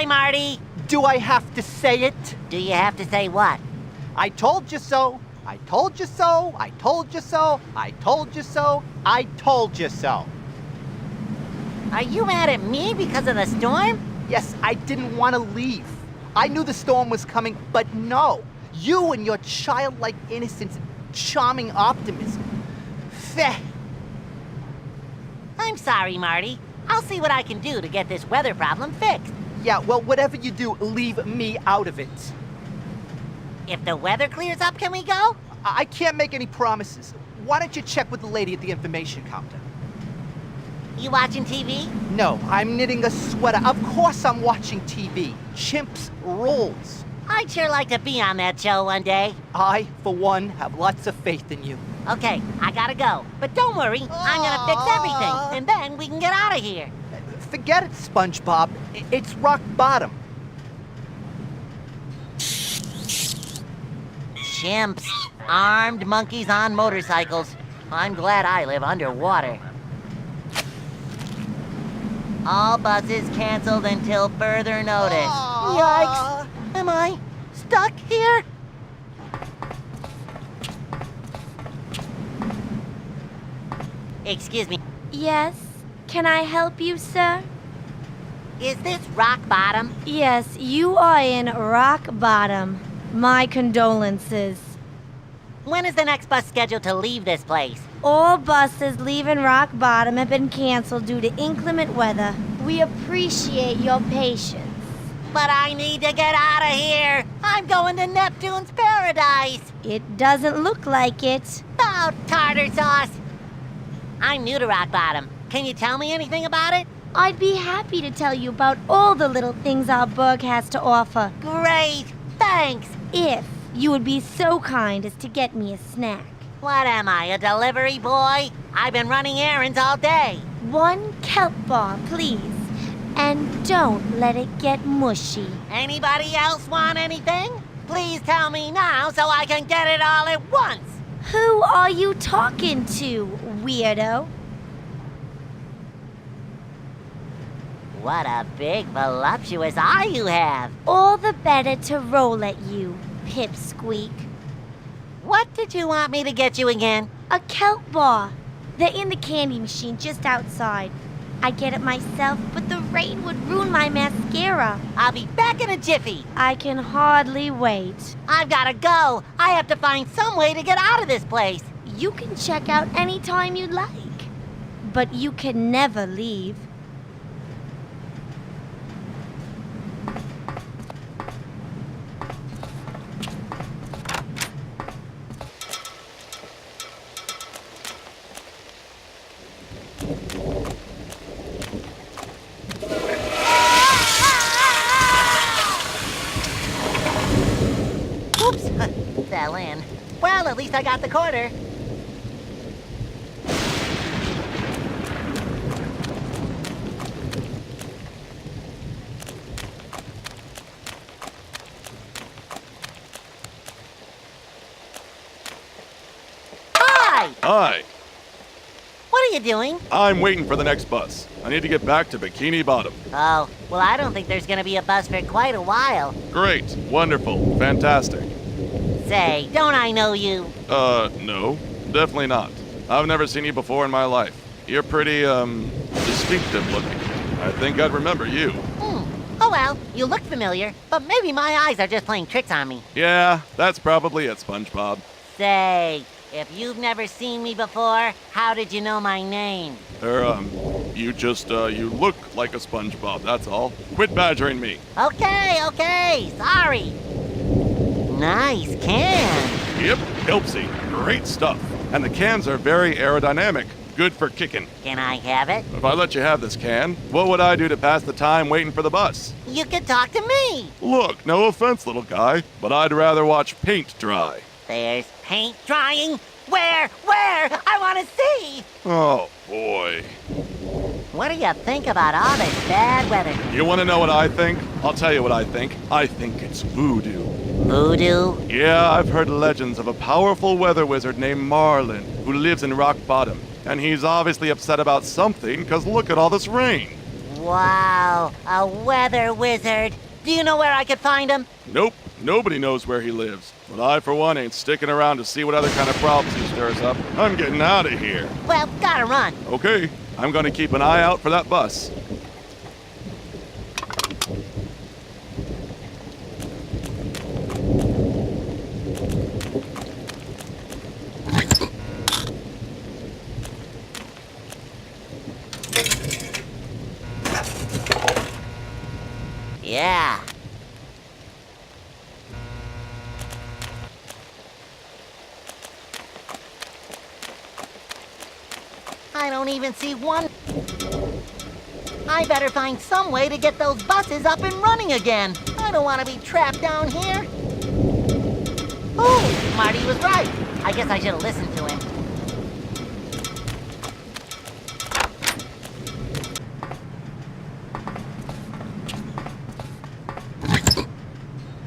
Bye, Marty. Do I have to say it? Do you have to say what? I told you so. I told you so. I told you so. I told you so. I told you so. Are you mad at me because of the storm? Yes, I didn't want to leave. I knew the storm was coming, but no. You and your childlike innocence and charming optimism. Feh. I'm sorry, Marty. I'll see what I can do to get this weather problem fixed. Yeah, well, whatever you do, leave me out of it. If the weather clears up, can we go? I can't make any promises. Why don't you check with the lady at the information counter? You watching TV? No, I'm knitting a sweater. Of course I'm watching TV. Chimps rules. I'd sure like to be on that show one day. I, for one, have lots of faith in you. Okay, I gotta go. But don't worry, I'm gonna fix everything, and then we can get out of here. Forget it, SpongeBob. It's rock bottom. Chimps. Armed monkeys on motorcycles. I'm glad I live underwater. All buses canceled until further notice. Yikes! Am I stuck here? Excuse me. Yes? Can I help you, sir? Is this rock bottom? Yes, you are in rock bottom. My condolences. When is the next bus scheduled to leave this place? All buses leaving rock bottom have been canceled due to inclement weather. We appreciate your patience. But I need to get out of here. I'm going to Neptune's paradise. It doesn't look like it. Oh, tartar sauce. I'm new to rock bottom. Can you tell me anything about it? I'd be happy to tell you about all the little things our burg has to offer. Great. Thanks. If you would be so kind as to get me a snack. What am I, a delivery boy? I've been running errands all day. 1 kelp bar, please. And don't let it get mushy. Anybody else want anything? Please tell me now so I can get it all at once. Who are you talking to, weirdo? What a big, voluptuous eye you have. All the better to roll at you, pipsqueak. What did you want me to get you again? A kelp bar. They're in the candy machine just outside. I get it myself, but the rain would ruin my mascara. I'll be back in a jiffy. I can hardly wait. I've gotta go. I have to find some way to get out of this place. You can check out any time you'd like, but you can never leave. Oops, fell in. Well, at least I got the quarter. Hi! Hi, What are you doing? I'm waiting for the next bus. I need to get back to Bikini Bottom. Oh, well, I don't think there's gonna be a bus for quite a while. Great, wonderful, fantastic. Say, don't I know you? No, definitely not. I've never seen you before in my life. You're pretty, distinctive looking. I think I'd remember you. Oh well, you look familiar, but maybe my eyes are just playing tricks on me. Yeah, that's probably it, SpongeBob. Say, if you've never seen me before, how did you know my name? You look like a SpongeBob, that's all. Quit badgering me. Okay, sorry. Nice can. Yep, Kelpsy, great stuff. And the cans are very aerodynamic, good for kicking. Can I have it? If I let you have this can, what would I do to pass the time waiting for the bus? You could talk to me. Look, no offense, little guy, but I'd rather watch paint dry. There's paint drying. Where? I want to see. Oh, boy. What do you think about all this bad weather? You want to know what I think? I'll tell you what I think. I think it's voodoo. Voodoo? Yeah, I've heard legends of a powerful weather wizard named Marlin who lives in Rock Bottom. And he's obviously upset about something, because look at all this rain. Wow, a weather wizard. Do you know where I could find him? Nope, nobody knows where he lives. But I, for one, ain't sticking around to see what other kind of problems he stirs up. I'm getting out of here. Well, gotta run. Okay, I'm gonna keep an eye out for that bus. Yeah. I don't even see one. I better find some way to get those buses up and running again. I don't want to be trapped down here. Oh, Marty was right. I guess I should have listened to him.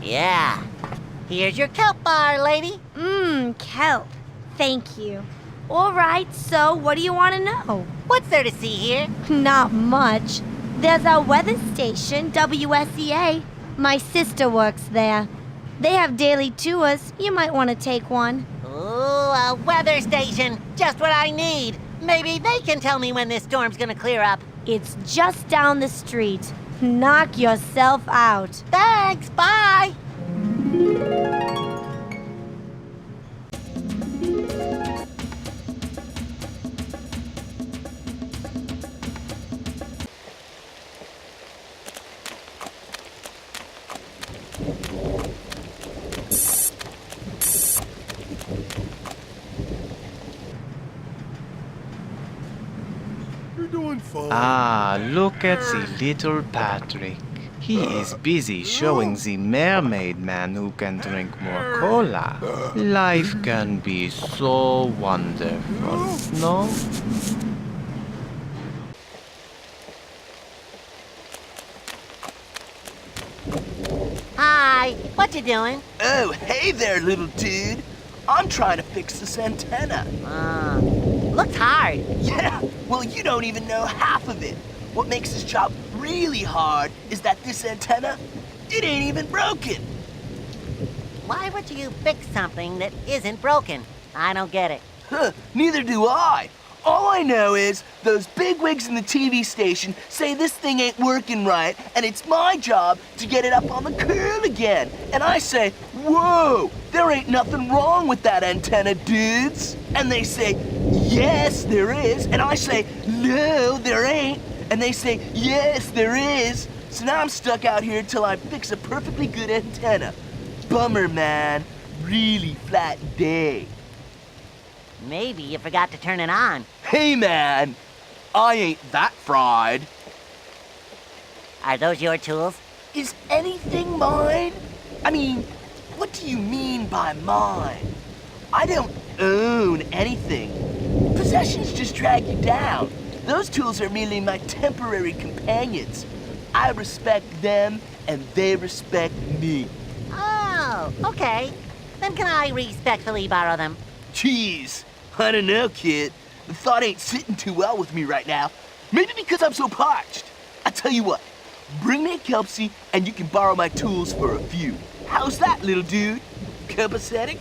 Yeah. Here's your kelp bar, lady. Kelp. Thank you. All right, so what do you want to know? What's there to see here? Not much. There's our weather station, WSEA. My sister works there. They have daily tours. You might want to take one. Ooh, a weather station. Just what I need. Maybe they can tell me when this storm's gonna clear up. It's just down the street. Knock yourself out. Thanks, bye. Ah, look at the little Patrick. He is busy showing the Mermaid Man who can drink more cola. Life can be so wonderful, no? Hi, what you doing? Oh, hey there, little dude. I'm trying to fix this antenna. Looks hard. Yeah, well, you don't even know half of it. What makes this job really hard is that this antenna, it ain't even broken. Why would you fix something that isn't broken? I don't get it. Huh, neither do I. All I know is those bigwigs in the TV station say this thing ain't working right, and it's my job to get it up on the curl again. And I say, whoa, there ain't nothing wrong with that antenna, dudes. And they say, yes, there is. And I say, no, there ain't. And they say, yes, there is. So now I'm stuck out here till I fix a perfectly good antenna. Bummer, man. Really flat day. Maybe you forgot to turn it on. Hey, man. I ain't that fried. Are those your tools? Is anything mine? I mean, what do you mean by mine? I don't own anything. Possessions just drag you down. Those tools are merely my temporary companions. I respect them, and they respect me. Oh, okay. Then can I respectfully borrow them? Jeez, I don't know, kid. The thought ain't sitting too well with me right now. Maybe because I'm so parched. I tell you what, bring me a Kelpsie and you can borrow my tools for a few. How's that, little dude? Copacetic?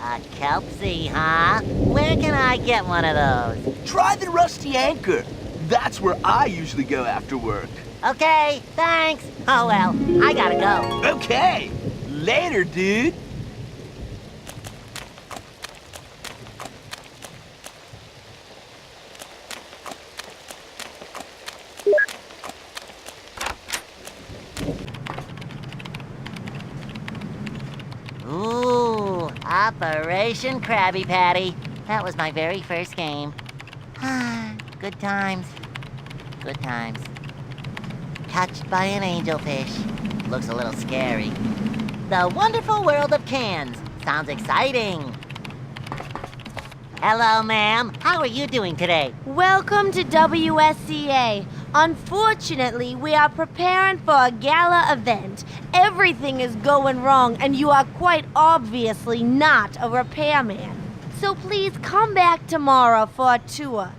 A Kelpsie, huh? Where can I get one of those? Try the Rusty Anchor. That's where I usually go after work. Okay, thanks. Oh well, I gotta go. Okay, later, dude. Ooh, Operation Krabby Patty. That was my very first game. Good times. Good times. Touched by an angelfish. Looks a little scary. The wonderful world of cans. Sounds exciting. Hello, ma'am. How are you doing today? Welcome to WSEA. Unfortunately, we are preparing for a gala event. Everything is going wrong, and you are quite obviously not a repairman. So please come back tomorrow for a tour.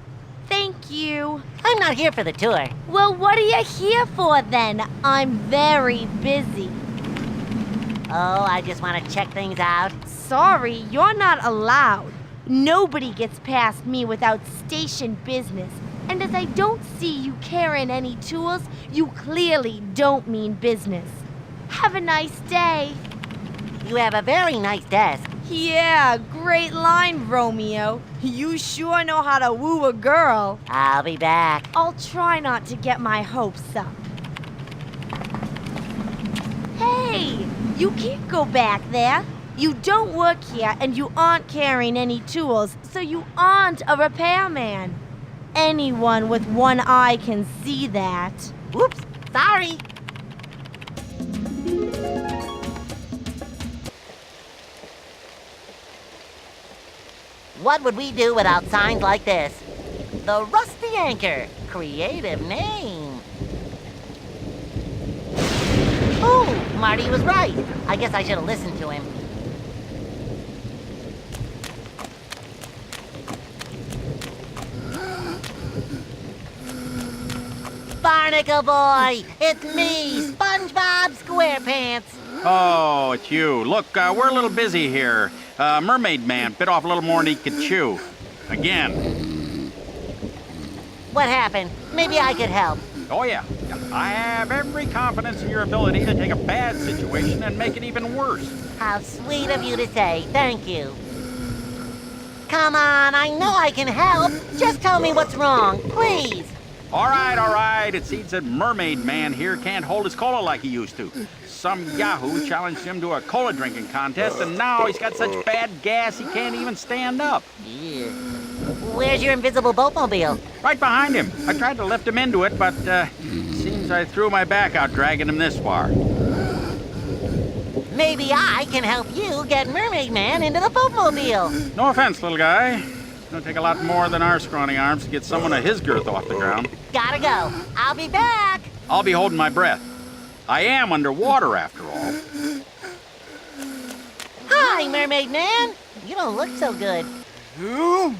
Thank you. you. I'm not here for the tour. Well, what are you here for then? I'm very busy. Oh, I just want to check things out. Sorry, you're not allowed. Nobody gets past me without station business. And as I don't see you carrying any tools, you clearly don't mean business. Have a nice day. You have a very nice desk. Yeah, great line, Romeo. You sure know how to woo a girl. I'll be back. I'll try not to get my hopes up. Hey, you can't go back there. You don't work here and you aren't carrying any tools, so you aren't a repairman. Anyone with one eye can see that. Whoops, sorry. What would we do without signs like this? The Rusty Anchor. Creative name. Oh, Marty was right. I guess I should have listened to him. Barnacle Boy! It's me, SpongeBob SquarePants! Oh, it's you. Look, we're a little busy here. Mermaid Man bit off a little more than he could chew. Again. What happened? Maybe I could help. Oh, yeah. I have every confidence in your ability to take a bad situation and make it even worse. How sweet of you to say. Thank you. Come on, I know I can help. Just tell me what's wrong, please. All right. It seems that Mermaid Man here can't hold his cola like he used to. Some yahoo challenged him to a cola drinking contest, and now he's got such bad gas he can't even stand up. Yeah. Where's your invisible boatmobile? Right behind him. I tried to lift him into it, but seems I threw my back out dragging him this far. Maybe I can help you get Mermaid Man into the boatmobile. No offense, little guy. It's gonna take a lot more than our scrawny arms to get someone of his girth off the ground. Gotta go. I'll be back. I'll be holding my breath. I am underwater, after all. Hi, Mermaid Man. You don't look so good. Who?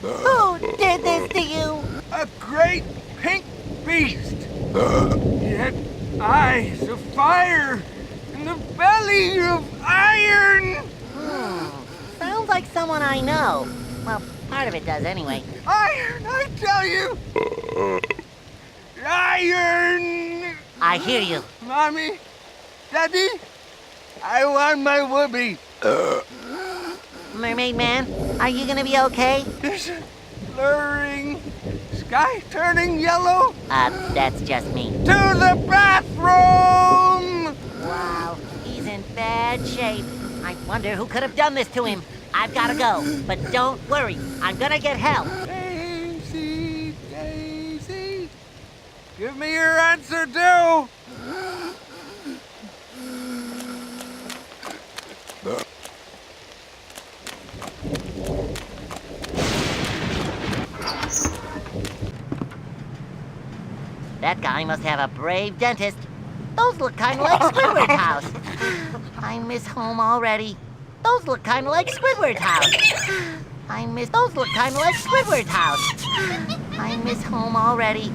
Who did this to you? A great pink beast. Yet eyes of fire and the belly of iron. Sounds like someone I know. Well, part of it does anyway. Iron, I tell you. Iron. I hear you. Mommy, Daddy, I want my whoopee. Mermaid Man, are you gonna be okay? There's a blurring sky turning yellow. That's just me. To the bathroom. Wow, he's in bad shape. I wonder who could have done this to him. I've gotta go, but don't worry, I'm gonna get help. Daisy, Daisy, give me your answer too. That guy must have a brave dentist. Those look kind of like Squidward's house. I miss home already. Those look kind of like Squidward's house. Those look kind of like Squidward's house. I miss home already.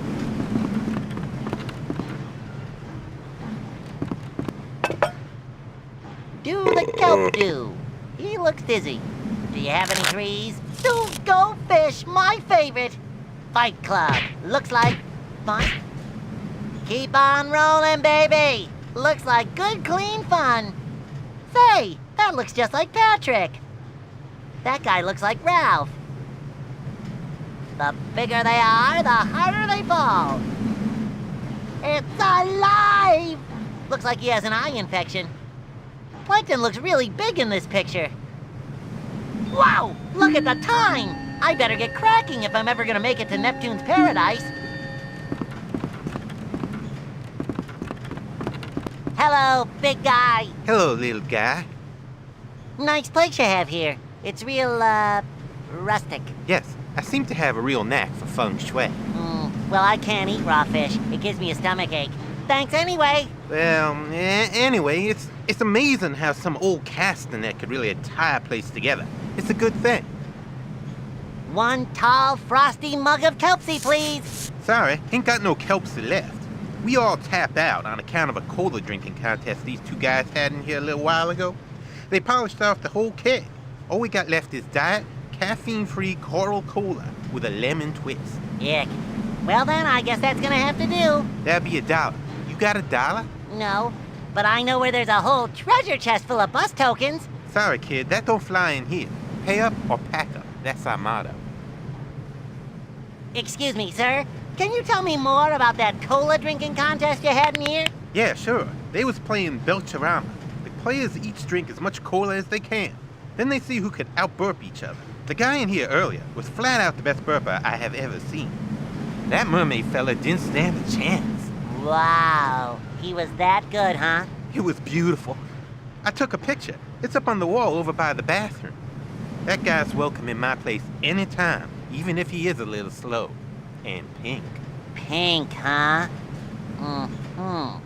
Do the kelp do. He looks dizzy. Do you have any trees? Don't go fish, my favorite. Fight Club. Looks like fun. Keep on rolling, baby. Looks like good, clean fun. Say, that looks just like Patrick. That guy looks like Ralph. The bigger they are, the harder they fall. It's alive! Looks like he has an eye infection. Plankton looks really big in this picture. Wow, look at the time! I better get cracking if I'm ever gonna make it to Neptune's paradise. Hello, big guy. Hello, little guy. Nice place you have here. It's real, rustic. Yes, I seem to have a real knack for feng shui. Well, I can't eat raw fish. It gives me a stomachache. Thanks anyway. Well, anyway, it's amazing how some old castanet could really tie a place together. It's a good thing. 1 tall, frosty mug of kelpsy, please. Sorry, ain't got no kelpsy left. We all tapped out on account of a cola drinking contest these two guys had in here a little while ago. They polished off the whole keg. All we got left is diet, caffeine-free coral cola with a lemon twist. Ick. Well then, I guess that's gonna have to do. That'd be $1. You got $1? No, but I know where there's a whole treasure chest full of bus tokens. Sorry, kid, that don't fly in here. Pay up or pack up. That's our motto. Excuse me, sir. Can you tell me more about that cola drinking contest you had in here? Yeah, sure. They was playing Belcherama. The players each drink as much cola as they can. Then they see who could out-burp each other. The guy in here earlier was flat out the best burper I have ever seen. That mermaid fella didn't stand a chance. Wow. He was that good, huh? It was beautiful. I took a picture. It's up on the wall over by the bathroom. That guy's welcome in my place anytime, even if he is a little slow. And pink. Pink, huh? Mm-hmm.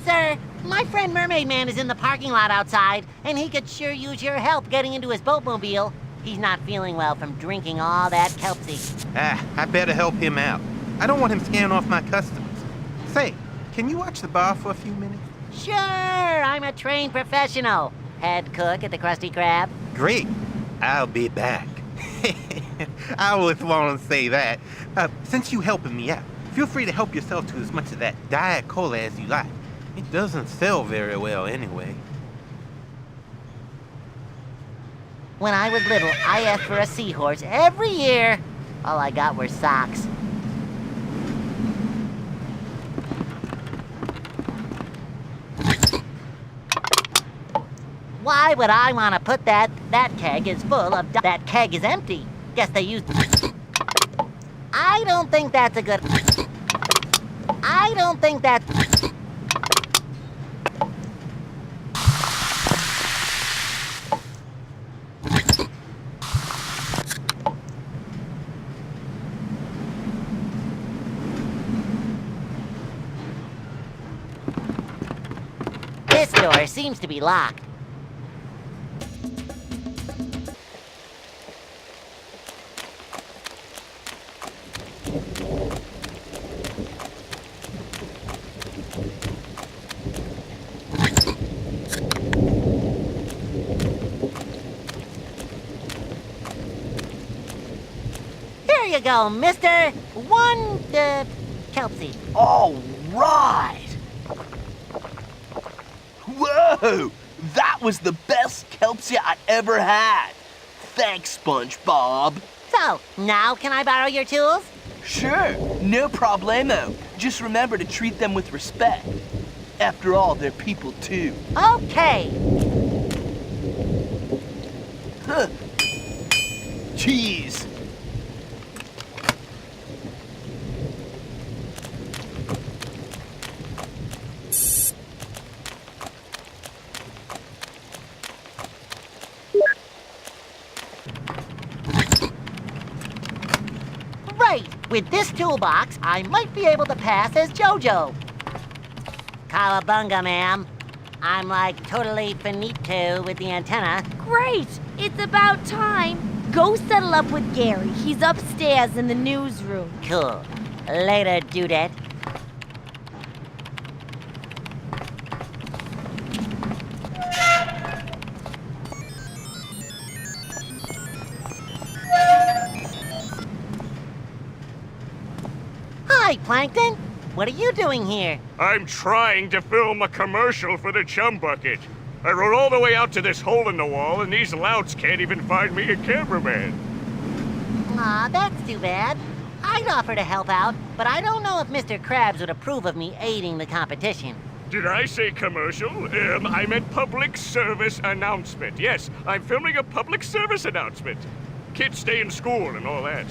Sir, my friend Mermaid Man is in the parking lot outside, and he could sure use your help getting into his boatmobile. He's not feeling well from drinking all that kelpsy. I better help him out. I don't want him scaring off my customers. Say, can you watch the bar for a few minutes? Sure, I'm a trained professional. Head cook at the Krusty Krab. Great. I'll be back. I always want to say that. Since you helping me out, feel free to help yourself to as much of that Diet Cola as you like. It doesn't sell very well anyway. When I was little, I asked for a seahorse every year. All I got were socks. Why would I want to put that keg is full of that keg is empty? Guess they used. I don't think that's a good. I don't think that. This door seems to be locked. Here you go, mister. One, kelpsy. All right. Whoa! That was the best kelpsy I ever had. Thanks, SpongeBob. So, now can I borrow your tools? Sure, no problemo. Just remember to treat them with respect. After all, they're people too. Okay. Huh. Jeez. Right. With this toolbox, I might be able to pass as JoJo. Cowabunga, ma'am. I'm like totally finito with the antenna. Great! It's about time. Go settle up with Gary. He's upstairs in the newsroom. Cool. Later, dudette. Hi, Plankton. What are you doing here? I'm trying to film a commercial for the Chum Bucket. I rode all the way out to this hole in the wall, and these louts can't even find me a cameraman. Aw, that's too bad. I'd offer to help out, but I don't know if Mr. Krabs would approve of me aiding the competition. Did I say commercial? I meant public service announcement. Yes, I'm filming a public service announcement. Kids stay in school and all that.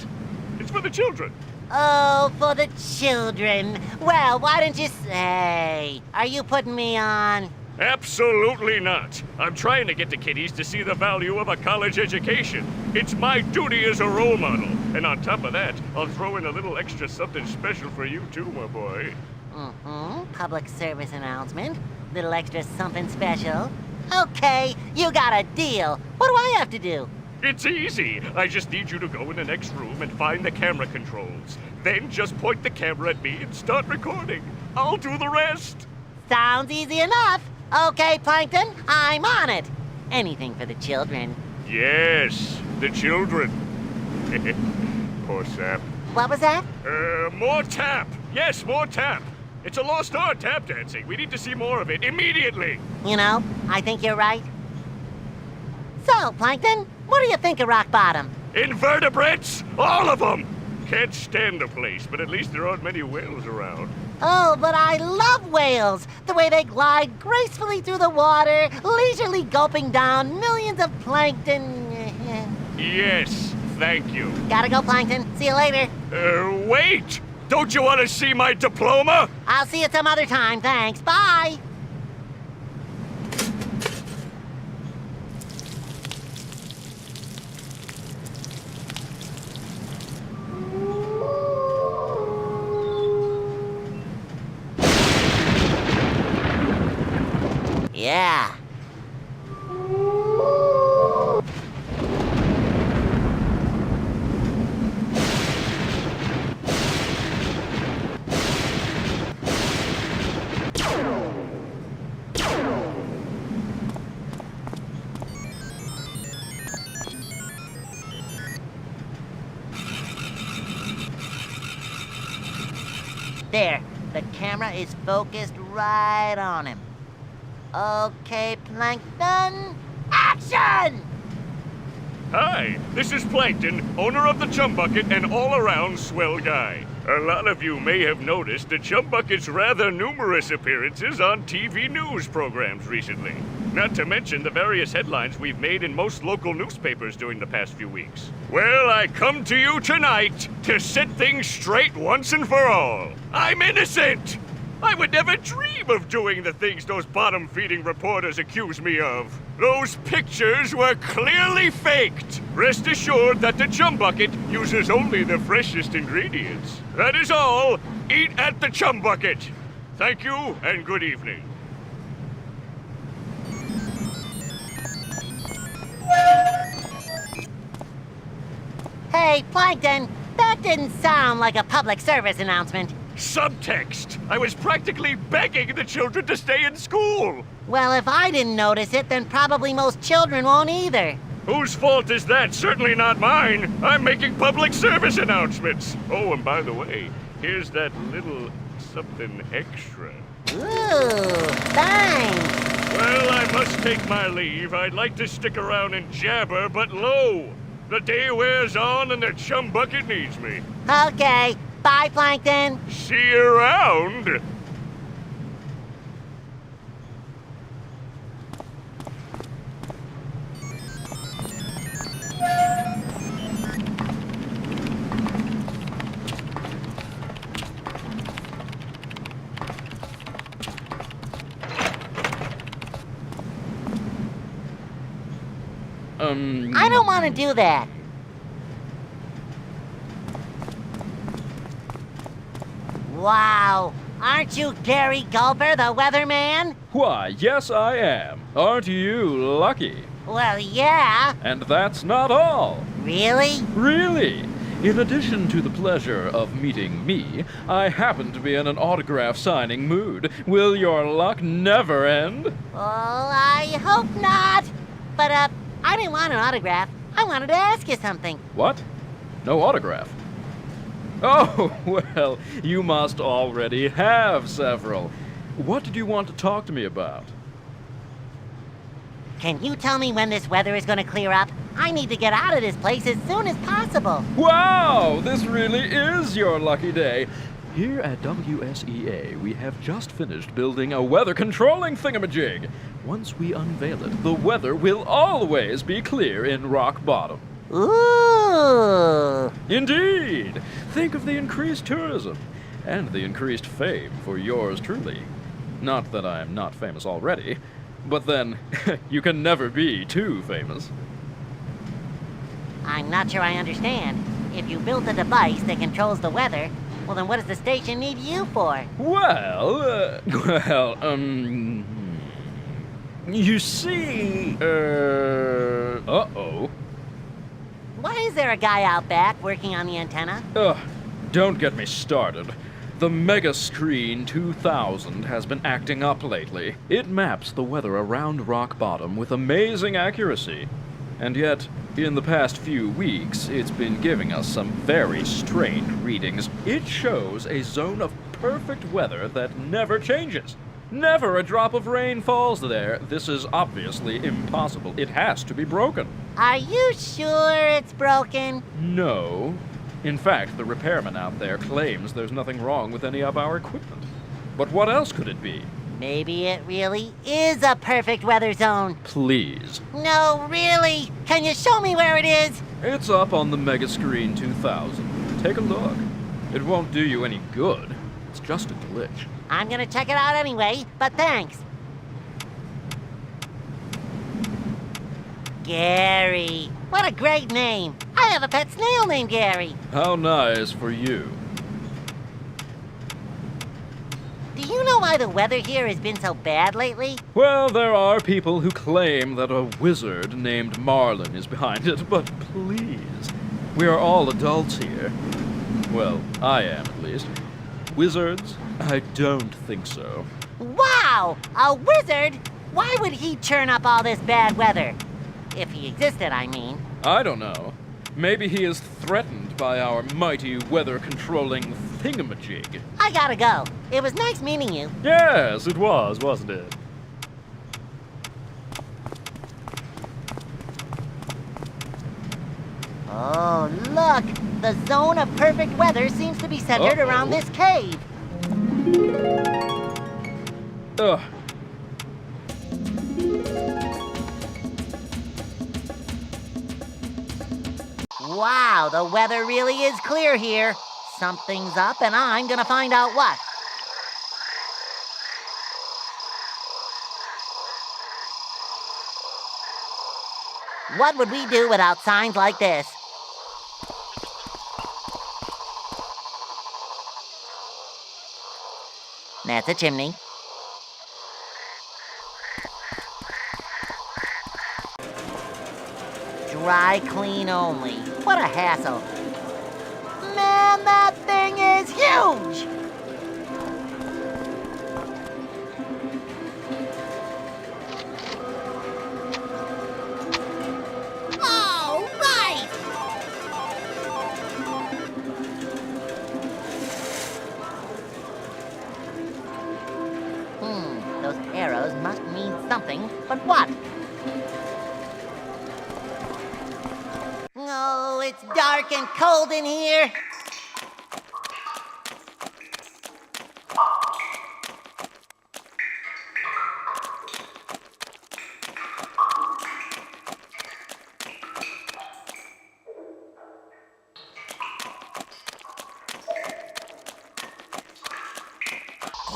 It's for the children. Oh, for the children. Well, why don't you say? Are you putting me on? Absolutely not. I'm trying to get the kiddies to see the value of a college education. It's my duty as a role model. And on top of that, I'll throw in a little extra something special for you too, my boy. Mm-hmm. Public service announcement. Little extra something special. Okay, you got a deal. What do I have to do? It's easy. I just need you to go in the next room and find the camera controls. Then just point the camera at me and start recording. I'll do the rest. Sounds easy enough. Okay, Plankton, I'm on it. Anything for the children. Yes, the children. Poor sap. What was that? More tap. Yes, more tap. It's a lost art, tap dancing. We need to see more of it immediately. You know, I think you're right. So, Plankton, what do you think of Rock Bottom? Invertebrates, all of them. Can't stand the place, but at least there aren't many whales around. Oh, but I love whales. The way they glide gracefully through the water, leisurely gulping down millions of plankton. Yes, thank you. Gotta go, Plankton. See you later. Wait! Don't you want to see my diploma? I'll see you some other time, thanks. Bye! Yeah. There, the camera is focused right on him. Okay, Plankton, action! Hi, this is Plankton, owner of the Chum Bucket and all-around swell guy. A lot of you may have noticed the Chum Bucket's rather numerous appearances on TV news programs recently. Not to mention the various headlines we've made in most local newspapers during the past few weeks. Well, I come to you tonight to set things straight once and for all. I'm innocent! I would never dream of doing the things those bottom-feeding reporters accuse me of. Those pictures were clearly faked. Rest assured that the Chum Bucket uses only the freshest ingredients. That is all. Eat at the Chum Bucket. Thank you and good evening. Hey, Plankton, that didn't sound like a public service announcement. Subtext. I was practically begging the children to stay in school. Well, if I didn't notice it, then probably most children won't either. Whose fault is that? Certainly not mine. I'm making public service announcements. Oh, and by the way, here's that little something extra. Ooh, thanks. Well, I must take my leave. I'd like to stick around and jabber, but lo, the day wears on and the Chum Bucket needs me. Okay, bye, Plankton. See you around. I don't want to do that. Wow, aren't you Gary Gulper, the Weatherman? Why, yes, I am. Aren't you lucky? Well, yeah. And that's not all. Really? Really? In addition to the pleasure of meeting me, I happen to be in an autograph signing mood. Will your luck never end? Well, I hope not. But, I didn't want an autograph. I wanted to ask you something. What? No autograph? Oh, well, you must already have several. What did you want to talk to me about? Can you tell me when this weather is going to clear up? I need to get out of this place as soon as possible. Wow, this really is your lucky day. Here at WSEA, we have just finished building a weather-controlling thingamajig. Once we unveil it, the weather will always be clear in Rock Bottom. Ooh! Indeed! Think of the increased tourism and the increased fame for yours truly. Not that I'm not famous already, but then you can never be too famous. I'm not sure I understand. If you built a device that controls the weather, well, then what does the station need you for? Well, you see, uh-oh. Why is there a guy out back working on the antenna? Ugh, don't get me started. The Mega Screen 2000 has been acting up lately. It maps the weather around rock bottom with amazing accuracy. And yet, in the past few weeks, it's been giving us some very strange readings. It shows a zone of perfect weather that never changes. Never a drop of rain falls there. This is obviously impossible. It has to be broken. Are you sure it's broken? No. In fact, the repairman out there claims there's nothing wrong with any of our equipment. But what else could it be? Maybe it really is a perfect weather zone. Please. No, really? Can you show me where it is? It's up on the Mega Screen 2000. Take a look. It won't do you any good. It's just a glitch. I'm gonna check it out anyway, but thanks. Gary. What a great name. I have a pet snail named Gary. How nice for you. Do you know why the weather here has been so bad lately? Well, there are people who claim that a wizard named Marlin is behind it, but please. We are all adults here. Well, I am at least. Wizards? I don't think so. Wow! A wizard? Why would he churn up all this bad weather? If he existed, I mean. I don't know. Maybe he is threatened by our mighty weather-controlling thingamajig. I gotta go. It was nice meeting you. Yes, it was, wasn't it? Oh, look! The zone of perfect weather seems to be centered around this cave. Ugh. Wow, the weather really is clear here. Something's up, and I'm gonna find out what. What would we do without signs like this? That's a chimney. Dry clean only. What a hassle. Man, that thing is huge! All right! Those arrows must mean something, but what? Oh, it's dark and cold in here.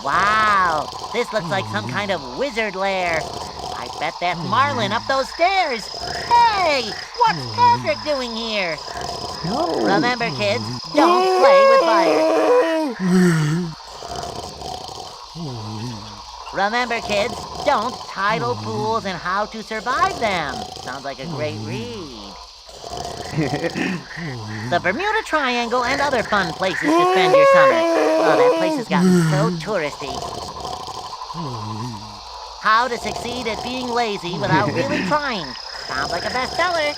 Wow, this looks like some kind of wizard lair. I bet that's Marlin up those stairs. Hey, what's Patrick doing here? Remember, kids, don't play with fire. Remember, kids, don't tidal pools and how to survive them. Sounds like a great read. The Bermuda Triangle and other fun places to spend your summer. Oh, that place has gotten so touristy. How to succeed at being lazy without really trying. Sounds like a bestseller.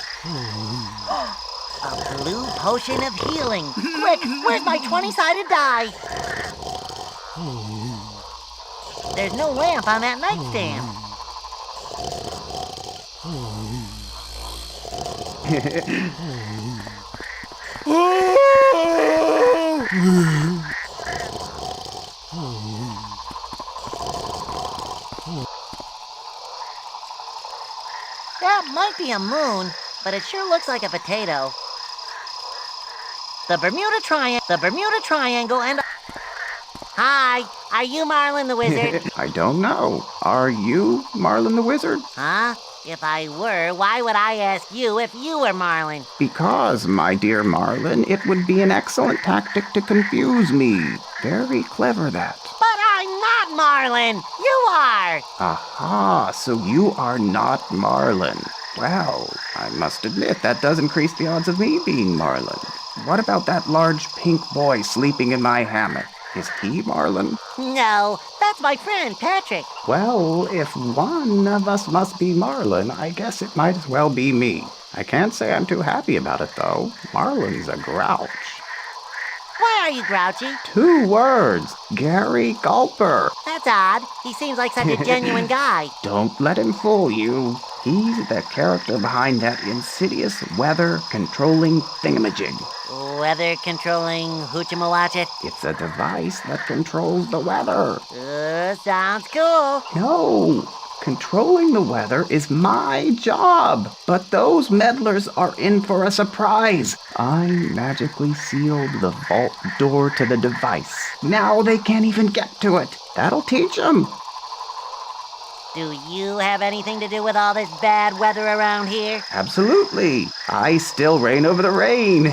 A blue potion of healing. Quick, where's my 20-sided die? There's no lamp on that nightstand. That might be a moon, but it sure looks like a potato. The Bermuda Triangle and... Hi, are you Marlin the Wizard? I don't know. Are you Marlin the Wizard? Huh? If I were, why would I ask you if you were Marlin? Because, my dear Marlin, it would be an excellent tactic to confuse me. Very clever, that. But I'm not Marlin! You are! Aha, so you are not Marlin. Well, I must admit, that does increase the odds of me being Marlin. What about that large pink boy sleeping in my hammock? Is he Marlin? No, that's my friend, Patrick. Well, if one of us must be Marlin, I guess it might as well be me. I can't say I'm too happy about it, though. Marlin's a grouch. Why are you grouchy? 2 words. Gary Gulper. That's odd. He seems like such a genuine guy. Don't let him fool you. He's the character behind that insidious weather-controlling thingamajig. Weather-controlling hoochamalatchit? It's a device that controls the weather. Sounds cool. No, controlling the weather is my job. But those meddlers are in for a surprise. I magically sealed the vault door to the device. Now they can't even get to it. That'll teach them. Do you have anything to do with all this bad weather around here? Absolutely. I still reign over the rain.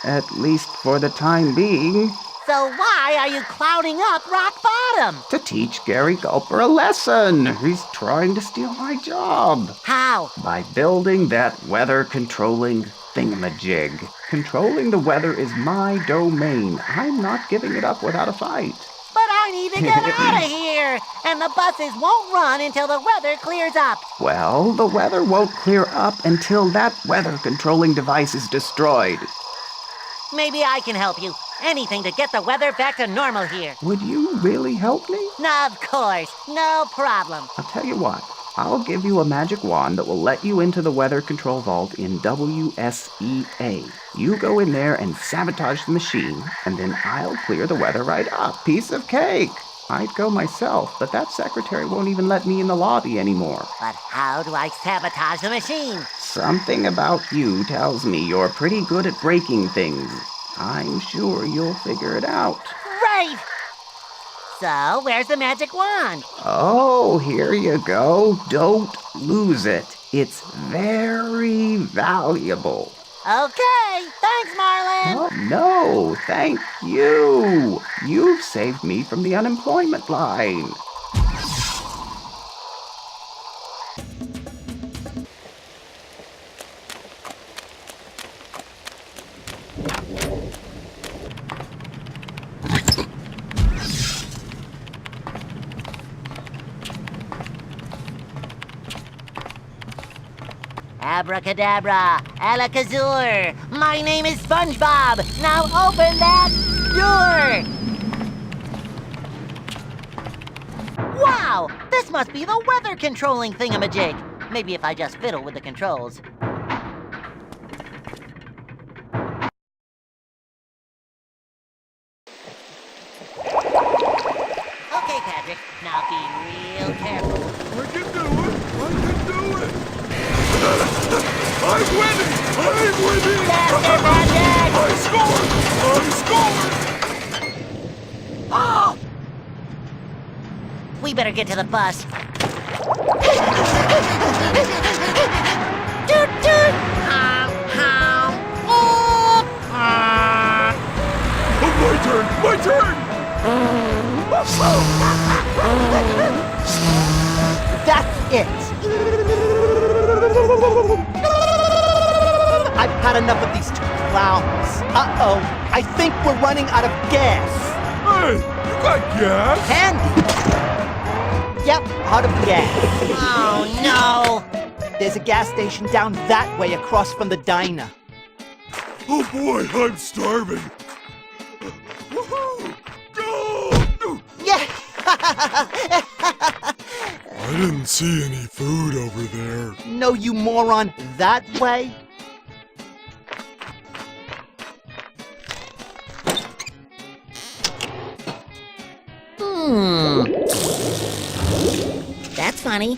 At least for the time being. So why are you clouding up rock bottom? To teach Gary Gulper a lesson. He's trying to steal my job. How? By building that weather-controlling thingamajig. Controlling the weather is my domain. I'm not giving it up without a fight. But I need to get out of here! And the buses won't run until the weather clears up. Well, the weather won't clear up until that weather-controlling device is destroyed. Maybe I can help you. Anything to get the weather back to normal here. Would you really help me? Of course. No problem. I'll tell you what. I'll give you a magic wand that will let you into the weather control vault in WSEA. You go in there and sabotage the machine, and then I'll clear the weather right up. Piece of cake. I'd go myself, but that secretary won't even let me in the lobby anymore. But how do I sabotage the machine? Something about you tells me you're pretty good at breaking things. I'm sure you'll figure it out. Right! So, where's the magic wand? Oh, here you go. Don't lose it. It's very valuable. Okay, thanks, Marlin. Oh, no, thank you. You've saved me from the unemployment line. Abracadabra, alakazoo. My name is SpongeBob. Now open that door. Wow, this must be the weather controlling thingamajig. Maybe if I just fiddle with the controls. Okay, Patrick, now be real careful. I can do it! I can do it! I'm winning! I'm winning! Faster, Patrick! I scored! I scored! Oh! We better get to the bus. Toot toot! My turn! My turn! That's it. I've had enough of these two clowns. Uh-oh, I think we're running out of gas. Hey, you got gas? Candy. Yep, out of gas. Oh, no! There's a gas station down that way across from the diner. Oh boy, I'm starving. Woohoo! Go! Yeah! I didn't see any food over there. No, you moron, that way? That's funny.